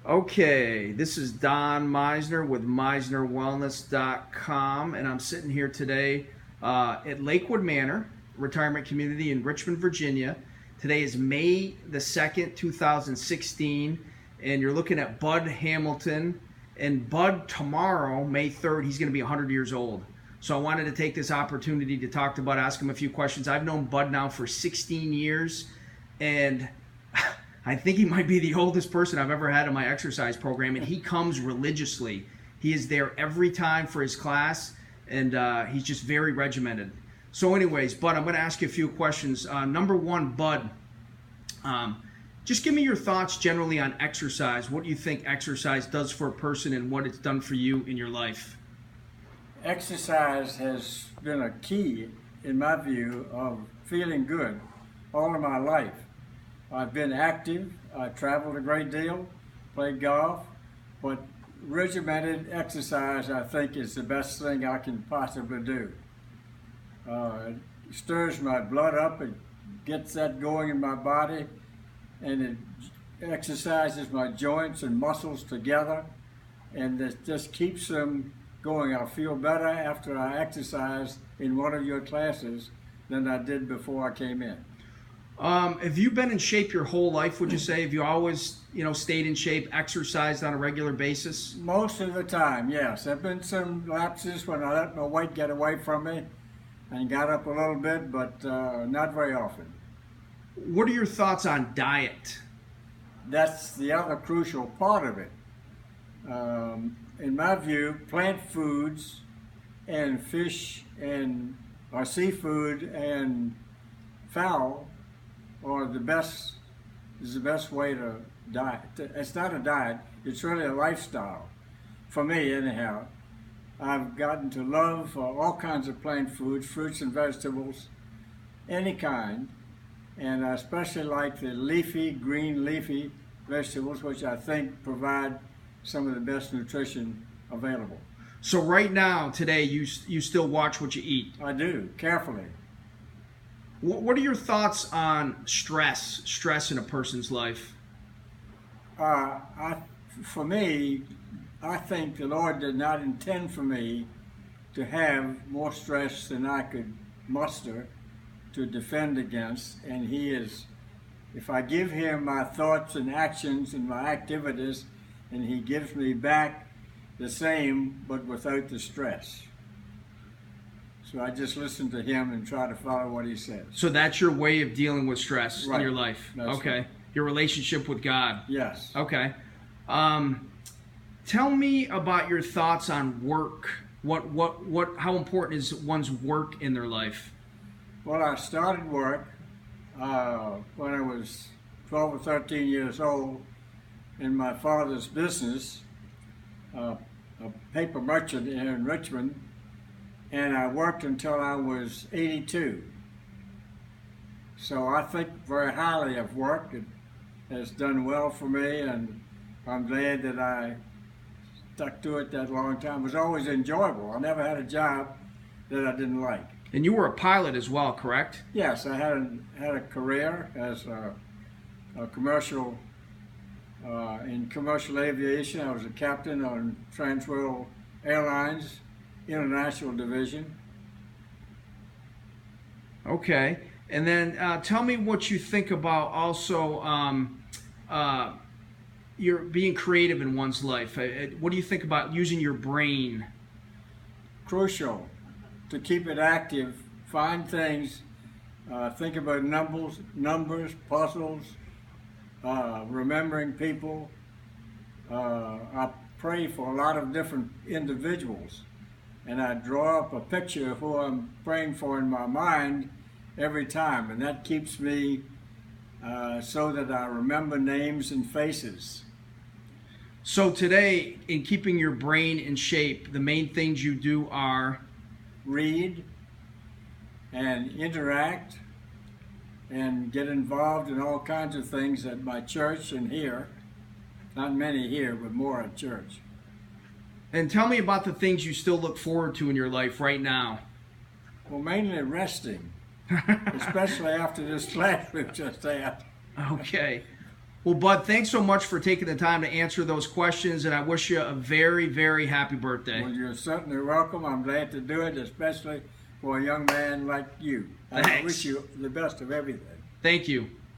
Okay, this is Don Meisner with MeisnerWellness.com, and I'm sitting here today at Lakewood Manor Retirement Community in Richmond, Virginia. Today is May the 2nd, 2016, and you're looking at Bud Hamilton. And Bud, tomorrow, May 3rd, he's going to be 100 years old. So I wanted to take this opportunity to talk to Bud, ask him a few questions. I've known Bud now for 16 years, and I think he might be the oldest person I've ever had in my exercise program, and he comes religiously. He is there every time for his class, and he's just very regimented. So anyways, Bud, I'm going to ask you a few questions. Number one, Bud, just give me your thoughts generally on exercise. What do you think exercise does for a person and what it's done for you in your life? Exercise has been a key, in my view, of feeling good all of my life. I've been active, I traveled a great deal, played golf, but regimented exercise I think is the best thing I can possibly do. It stirs my blood up, it gets that going in my body, and it exercises my joints and muscles together, and it just keeps them going. I feel better after I exercise in one of your classes than I did before I came in. Have you been in shape your whole life, would you say? Have you always, stayed in shape, exercised on a regular basis? Most of the time, yes. There have been some lapses when I let my weight get away from me and got up a little bit, but not very often. What are your thoughts on diet? That's the other crucial part of it. In my view, plant foods and fish and or seafood and fowl are the best way to diet. It's not a diet, it's really a lifestyle. For me, anyhow. I've gotten to love all kinds of plant foods, fruits and vegetables, any kind. And I especially like the green leafy vegetables, which I think provide some of the best nutrition available. So right now, today, you still watch what you eat? I do, carefully. What are your thoughts on stress in a person's life? For me, I think the Lord did not intend for me to have more stress than I could muster to defend against, and if I give Him my thoughts and actions and my activities, and He gives me back the same, but without the stress. So I just listen to Him and try to follow what He says. So that's your way of dealing with stress Right. in your life? That's okay. right. Your relationship with God? Yes. Okay. Tell me about your thoughts on work. How important is one's work in their life? Well, I started work when I was 12 or 13 years old in my father's business, a paper merchant here in Richmond, and I worked until I was 82. So I think very highly of work. It has done well for me, and I'm glad that I stuck to it that long time. It was always enjoyable. I never had a job that I didn't like. And you were a pilot as well, correct? Yes, I had a career as a commercial in commercial aviation. I was a captain on Transworld Airlines International Division. Okay. And then tell me what you think about also you're being creative in one's life. What do you think about using your brain? Crucial to keep it active. Find things. Think about numbers, puzzles, remembering people. I pray for a lot of different individuals, and I draw up a picture of who I'm praying for in my mind every time, and that keeps me so that I remember names and faces. So today, in keeping your brain in shape, the main things you do are? Read and interact and get involved in all kinds of things at my church and here. Not many here, but more at church. And tell me about the things you still look forward to in your life right now. Well, mainly resting, especially after this class we've just had. Okay. Well, Bud, thanks so much for taking the time to answer those questions, and I wish you a very, very happy birthday. Well, you're certainly welcome. I'm glad to do it, especially for a young man like you. I Thanks. wish you the best of everything. Thank you.